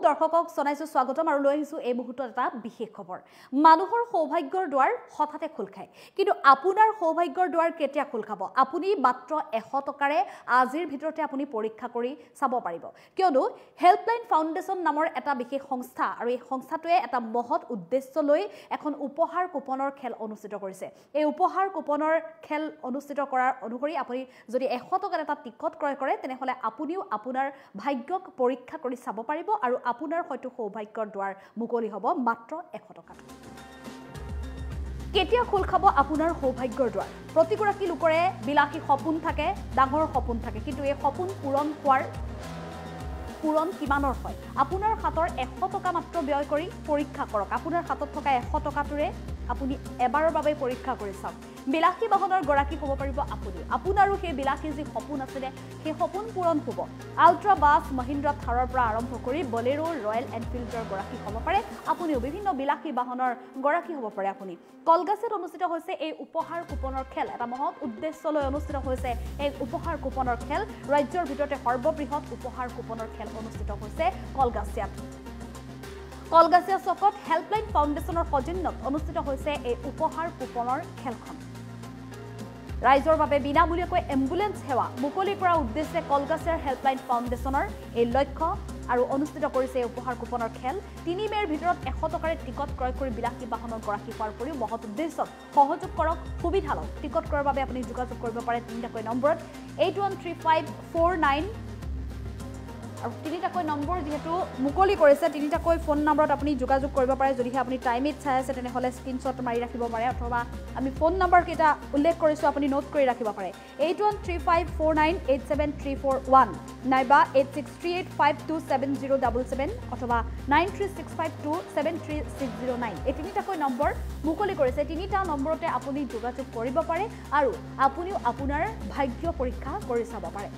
দৰ্শকক জনাইছো স্বাগতম আৰু লৈ আহিছো এই মুহূৰ্তত এটা বিশেষ খবৰ মানুহৰ সৌভাগ্যৰ দুৱাৰ হঠাতে খোল খায় কিন্তু আপোনাৰ সৌভাগ্যৰ দুৱাৰ কেতিয়া খোল খাব আপুনি মাত্ৰ 100 টকাৰে আজিৰ ভিতৰতে আপুনি পৰীক্ষা কৰি চাব পাৰিব কিয়নো হেল্পলাইন ফাউণ্ডেশ্যন নামৰ এটা বিশেষ সংস্থা আৰু এই সংস্থাটোৱে এটা মহৎ উদ্দেশ্য লৈ এখন উপহাৰ কুপনৰ খেল অনুষ্ঠিত কৰিছে এই উপহাৰ কুপনৰ খেল অনুষ্ঠিত কৰাৰ অনুসৰি আপুনি যদি 100 টকাৰ এটা টিকট ক্ৰয় কৰে তেনেহলে আপুনিও আপোনাৰ ভাগ্যক পৰীক্ষা কৰি চাব পাৰিব আৰু আপোনাৰ হয়তো সৌভাগ্যৰ দুৱাৰ মুকলি হ'ব মাত্ৰ 100 টকা কেতিয়া খোল খাব আপোনাৰ সৌভাগ্যৰ দুৱাৰ প্ৰতিগৰাকী লোকৰে বিলাসী সপোন থাকে ডাঙৰ সপোন থাকে কিন্তু এই সপোন পূৰণ কিমানৰ হয় আপোনাৰ হাতৰ 100 টকা মাত্ৰ ব্যয় কৰি পৰীক্ষা কৰক আপোনাৰ হাতত থকা 100 টকাটোৰে আপুনি এবাৰৰ বাবে পৰীক্ষা কৰি চাওক বিলাসী বাহনৰ গৰাকী হ'ব পাৰিব আপুনি আপোনাৰো সেই বিলাসী যি সপোন আছে সেই সপোন পূৰণ হ'ব আল্ট্ৰা বাছ মহিন্দ্ৰা থাৰৰ পৰা আৰম্ভ কৰি বলেৰো ৰয়েল এনফিল্ডৰ গৰাকী হ'ব পাৰে আপুনিও বিভিন্ন বিলাসী বাহনৰ গৰাকী হ'ব পাৰে আপুনি কলগাছিত অনুষ্ঠিত হৈছে এই উপহাৰ কুপনৰ খেল এটা মহৎ উদ্দেশ্য লৈ অনুষ্ঠিত হৈছে এই উপহাৰ কুপনৰ খেল ৰাজ্যৰ ভিতৰতে সৰ্ববৃহৎ উপহাৰ কুপনৰ খেল অনুষ্ঠিত হৈছে কলগাছিয়াত কলগাছিয়া চকত হেল্পলাইন ফাউণ্ডেশ্যনৰ সৌজন্যত অনুষ্ঠিত হৈছে এই উপহাৰ কুপনৰ খেলখন ৰাইজৰ বাবে বিনামূলীয়াকৈ এম্বুলেন্স সেৱা মুকলি কৰাৰ উদ্দেশ্যে কলগাছিয়াৰ হেল্পলাইন ফাউণ্ডেশ্যনৰ এই লক্ষ্য আৰু অনুষ্ঠিত কৰিছে এই উপহাৰ কুপনৰ খেল 3 মেৰ ভিতৰত 100 টকাৰে টিকট ক্ৰয় কৰি বিলাসী বাহনৰ গৰাকী হোৱাৰ উপৰিও মহৎ উদ্দেশ্যত সহযোগ কৰক সুবিধা লওক টিকট ক্ৰয়ৰ বাবে আপুনি যোগাযোগ কৰিব পাৰে 3টাকৈ নম্বৰত 813549 আৰু 3টাকৈ নম্বৰ যেহেতু মুকলি কৰিছে 3টাকৈ ফোন নম্বৰত আপুনি যোগাযোগ কৰিব পাৰে যদিহে আপুনি টাইমিট চাই আছে তেনেহলে স্ক্ৰিনশ্বট মাৰি ৰাখিব পাৰে অথবা আমি ফোন নম্বৰ কেইটা উল্লেখ কৰিছো আপুনি নোট কৰি ৰাখিব পাৰে 8135498734 নাইবা 8638527077 অথবা 9365273609 এই 3টাকৈ নম্বৰ মুকলি কৰিছে 3টা নম্বৰতে আপুনি যোগাযোগ কৰিব পাৰে আৰু আপুনিও আপোনাৰ ভাগ্য পৰীক্ষা কৰি চাব পাৰে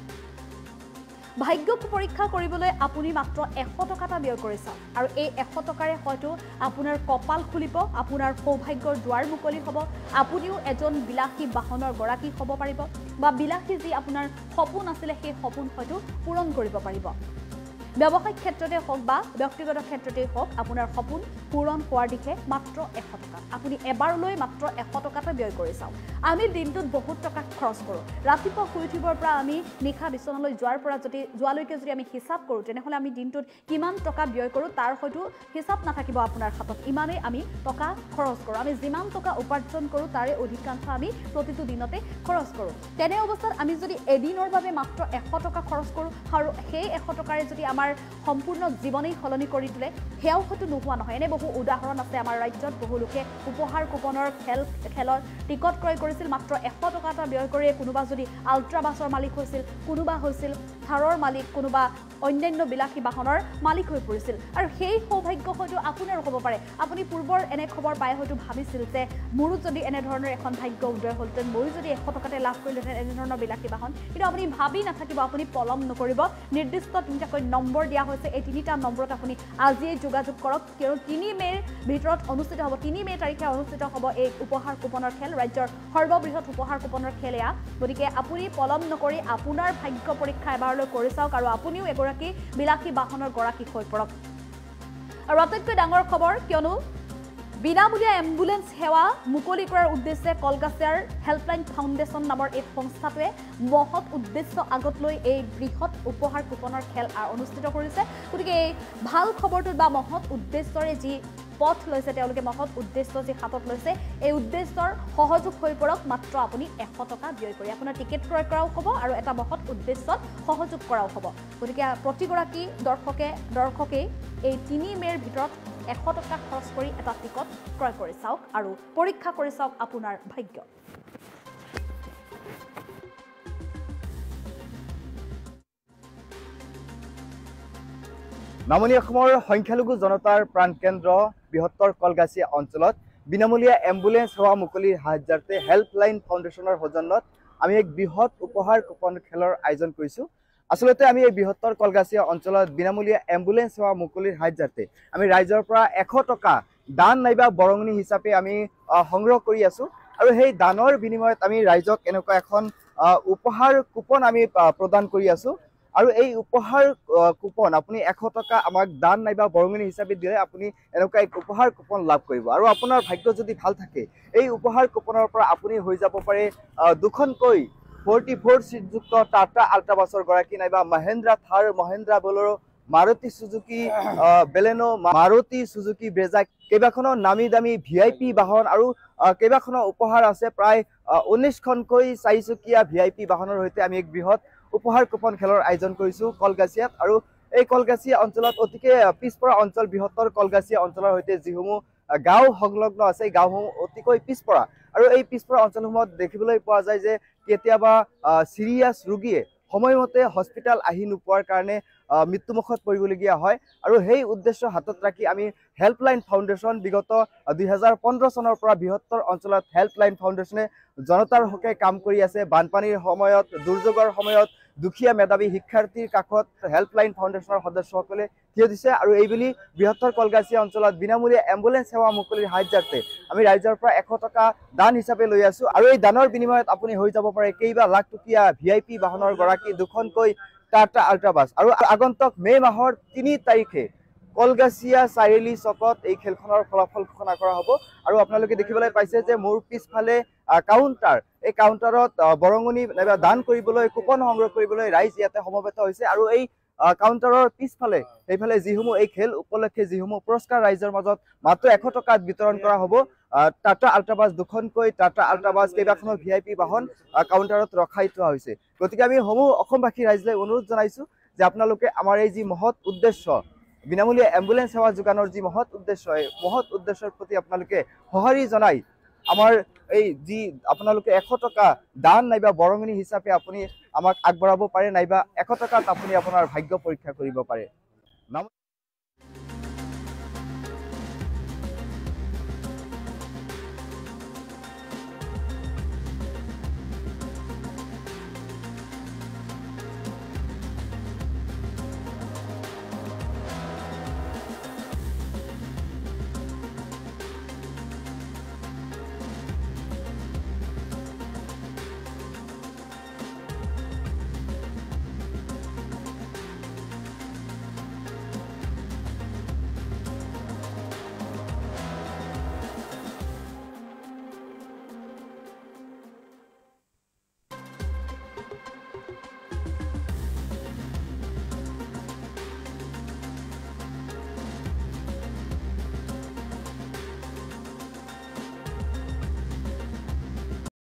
ভাগ্যক পৰীক্ষা কৰিবলৈ আপুনি মাত্ৰ 100 টকা ব্যয় কৰি চাওক আৰু এই 100 টকাৰে হয়তো আপোনাৰ কপাল খুলিব আপোনাৰ সৌভাগ্যৰ দুৱাৰ মুকলি হ'ব আপুনিও এজন বিলাসী বাহনৰ গৰাকী হ'ব পাৰিব বা বিলাসী যি আপোনাৰ সপোন আছিল সেই সপোন হয়তো পূৰণ কৰিব পাৰিব ব্যৱসায়িক ক্ষেত্ৰতে হওক বা ব্যক্তিগত ক্ষেত্ৰতে হওক আপোনাৰ সপোন পূৰণ হোৱাৰ দিশে মাত্ৰ 100 টকা আপুনি এবাৰলৈ মাত্ৰ 100 টকাতে ব্যয় কৰি চাওক আমি দিনটোত বহুত টকা খৰচ কৰোঁ ৰাতিপুৱা শুই উঠিবৰ পৰা আমি নিশা বিচনালৈ যোৱাৰ পৰা যোৱালৈকে যদি আমি হিচাপ কৰোঁ তেনেহলে আমি দিনটোত কিমান টকা ব্যয় কৰোঁ তাৰ হয়তো হিচাপ নাথাকিব আপোনাৰ হাতত ইমানেই আমি টকা খৰচ কৰোঁ আমি যিমান টকা উপাৰ্জন কৰোঁ তাৰে অধিকাংশ আমি প্ৰতিটো দিনতে খৰচ কৰোঁ তেনে অৱস্থাত আমি যদি এদিনৰ বাবে মাত্ৰ 100 টকা খৰচ কৰোঁ আৰু সেই 100 টকাৰে যদি আমাৰ সম্পূৰ্ণ জীৱনেই সলনি কৰি তোলে হেয়াও হয়তো নোহোৱা নহয় এনে বহু উদাহৰণ আছে আমাৰ ৰাজ্যত বহু লোকে উপহাৰ কুপনৰ খেলৰ টিকট ক্ৰয় কৰিছিল মাত্ৰ 100 টকা এটা ব্যয় কৰি কোনোবা যদি আল্ট্ৰা বাছৰ মালিক হৈছিল কোনোবা হৈছিল থাৰৰ মালিক কোনোবা অন্যান্য বিলাসী বাহনৰ মালিক হৈ পৰিছিল আৰু সেই সৌভাগ্য হয়তো আপোনাৰো হ'ব পাৰে আপুনি পূৰ্বৰ এনে খবৰ পাই হয়তো ভাবিছিল যে মোৰো যদি এনে ধৰণৰ এখন ভাগ্য উদয় হ'লতেন মই যদি 100 টকাতে লাভ কৰিলেহেঁতেন এনে ধৰণৰ বিলাসী বাহন কিন্তু আপুনি ভাবি নাথাকিব আপুনি পলম নকৰিব নিৰ্দিষ্ট 3টাকৈ নম্বৰ দিয়া হৈছে এই 3টা নম্বৰত আপুনি আজিয়ে যোগাযোগ কৰক কিয়নো 3 মেৰ ভিতৰত অনুষ্ঠিত হ'ব 3 মে তাৰিখে অনুষ্ঠিত হ'ব এই উপহাৰ কুপনৰ খেল ৰাজ্যৰ সৰ্ববৃহৎ উপহাৰ কুপনৰ খেল এয়া গতিকে আপুনি পলম নকৰি আপোনাৰ ভাগ্য পৰীক্ষা এবাৰলৈ কৰি চাওক আৰু আপুনিও এগৰাকী বিলাসী বাহনৰ গৰাকী হৈ পৰক আৰু আটাইতকৈ ডাঙৰ খবৰ কিয়নো বিনামূলীয়া এম্বুলেন্স সেৱা মুকলি কৰাৰ উদ্দেশ্যে কলগাছিয়াৰ হেল্পলাইন ফাউণ্ডেশ্যন নামৰ এই সংস্থাটোৱে মহৎ উদ্দেশ্য আগত লৈ এই বৃহৎ উপহাৰ কুপনৰ খেল অনুষ্ঠিত কৰিছে গতিকে এই ভাল খবৰটোত বা মহৎ উদ্দেশ্যৰে যি পথ লৈছে তেওঁলোকে মহৎ উদ্দেশ্য যি হাতত লৈছে এই উদ্দেশ্যৰ সহযোগ হৈ পৰক মাত্ৰ আপুনি 100 টকা ব্যয় কৰি আপোনাৰ টিকেট ক্ৰয় কৰাও হ'ব আৰু এটা মহৎ উদ্দেশ্যত সহযোগ কৰাও হ'ব গতিকে প্ৰতিগৰাকী দৰ্শকেই এই 3 মেৰ ভিতৰত 100 টকা খৰচ কৰি এটা টিকট ক্ৰয় কৰি চাওক আৰু পৰীক্ষা কৰি চাওক আপোনাৰ ভাগ্য নামনি অসমৰ সংখ্যালঘু জনতাৰ প্ৰাণকেন্দ্ৰ বৃহত্তৰ কলগাছিয়া অঞ্চলত বিনামূলীয়া এম্বুলেন্স সেৱা মুকলিৰ সাহায্যাৰ্থে হেল্পলাইন ফাউণ্ডেশ্যনৰ সৌজন্যত আমি এক বৃহৎ উপহাৰ কুপন খেলৰ আয়োজন কৰিছোঁ আসলতে আমি এই বৃহত্তৰ কলগাছিয়া অঞ্চলত বিনামূলীয়া এম্বুলেন্স সেৱা মুকলিৰ সাহায্যাৰ্থে আমি ৰাইজৰ পৰা 100 টকা দান নাইবা বৰঙণি হিচাপে আমি সংগ্ৰহ কৰি আছো আৰু সেই দানৰ বিনিময়ত আমি ৰাইজক এনেকুৱা এখন উপহাৰ কুপন আমি প্ৰদান কৰি আছো আৰু এই উপহাৰ কুপন আপুনি 100 টকা আমাক দান নাইবা বৰঙণি হিচাপে দিলে আপুনি এনেকুৱা এক উপহাৰ কুপন লাভ কৰিব আৰু আপোনাৰ ভাগ্য যদি ভাল থাকে এই উপহাৰ কুপনৰ পৰা আপুনি হৈ যাব পাৰে দুখনকৈ 44 সিটযুক্ত টাটা আল্ট্ৰাবাছৰ গৰাকী নাইবা Mahindra Thar Mahindra Bolero Maruti Suzuki Baleno Maruti Suzuki Brezza কেইবাখনো নামি দামী VIP বাহন আৰু কেইবাখনো উপহাৰ আছে প্ৰায় 19খনকৈ 4চকীয়া VIP বাহনৰ সৈতে আমি এক বৃহৎ উপহাৰ কুপন খেলৰ আয়োজন কৰিছো কলগাছিয়াত আৰু এই কলগাছিয়া অঞ্চলত অতিকে পিছপৰা অঞ্চল বৃহত্তৰ কলগাছিয়া অঞ্চলৰ সৈতে যিসমূহ গাঁও সংলগ্ন আছে গাঁওসমূহ অতিকৈ পিছপৰা আৰু এই পিছপৰা অঞ্চলসমূহত দেখিবলৈ পোৱা যায় যে কেতিয়াবা সিৰিয়াছ ৰোগীয়ে সময়মতে হস্পিটাল আহি নোপোৱাৰ কাৰণে মৃত্যুমুখত পৰিবলগীয়া হয় আৰু সেই উদ্দেশ্য হাতত ৰাখি আমি হেল্পলাইন ফাউণ্ডেশ্যন বিগত 2015 চনৰ পৰা বৃহত্তৰ অঞ্চলত হেল্পলাইন ফাউণ্ডেশ্যনে জনতাৰ হকে কাম কৰি আছে বানপানীৰ সময়ত দুৰ্যোগৰ সময়ত দুখীয়া মেধাৱী শিক্ষাৰ্থীৰ কাষত হেল্পলাইন ফাউণ্ডেশ্যনৰ সদস্যসকলে থিয় দিছে আৰু এইবুলি বৃহত্তৰ কলগাছিয়া অঞ্চলত বিনামূলীয়া এম্বুলেন্স সেৱা মুকলিৰ সাহায্যাৰ্থে আমি ৰাইজৰ পৰা 100 টকা দান হিচাপে লৈ আছো আৰু এই দানৰ বিনিময়ত আপুনি হৈ যাব পাৰে কেইবা লাখ টকীয়া VIP বাহনৰ গৰাকী দুখনকৈ টাটা আল্ট্ৰাবাছ আৰু আগন্তুক মে মাহৰ 3 তাৰিখে কলগাছিয়া চাৰিআলি চকত এই খেলখনৰ ফলাফল ঘোষণা কৰা হ'ব আৰু আপোনালোকে দেখিবলৈ পাইছে যে মোৰ পিছফালে কাউণ্টাৰ এই কাউণ্টাৰত বৰঙণি নাইবা দান কৰিবলৈ কুপন সংগ্ৰহ কৰিবলৈ ৰাইজ ইয়াতে সমবেত হৈছে আৰু এই কাউণ্টাৰৰ পিছফালে সেইফালে যিসমূহ এই খেল উপলক্ষে যিসমূহ পুৰস্কাৰ ৰাইজৰ মাজত মাত্ৰ 100 টকাত বিতৰণ কৰা হ'ব টাটা আল্ট্ৰাবাছ দুখনকৈ টাটা আল্ট্ৰাবাছ কেইবাখনো VIP বাহন কাউণ্টাৰত ৰখাই থোৱা হৈছে গতিকে আমি সমূহ অসমবাসী ৰাইজলৈ অনুৰোধ জনাইছো যে আপোনালোকে আমাৰ এই যি মহৎ উদ্দেশ্য বিনামূলীয়া এম্বুলেন্স সেৱা যোগানৰ যি মহৎ উদ্দেশ্য এই মহৎ উদ্দেশ্যৰ প্ৰতি আপোনালোকে সঁহাৰি জনাই আমাৰ এই যি আপোনালোকে 100 টকা দান নাইবা বৰঙণি হিচাপে আপুনি আমাক আগবঢ়াব পাৰে নাইবা 100 টকাত আপুনি আপোনাৰ ভাগ্য পৰীক্ষা কৰিব পাৰে।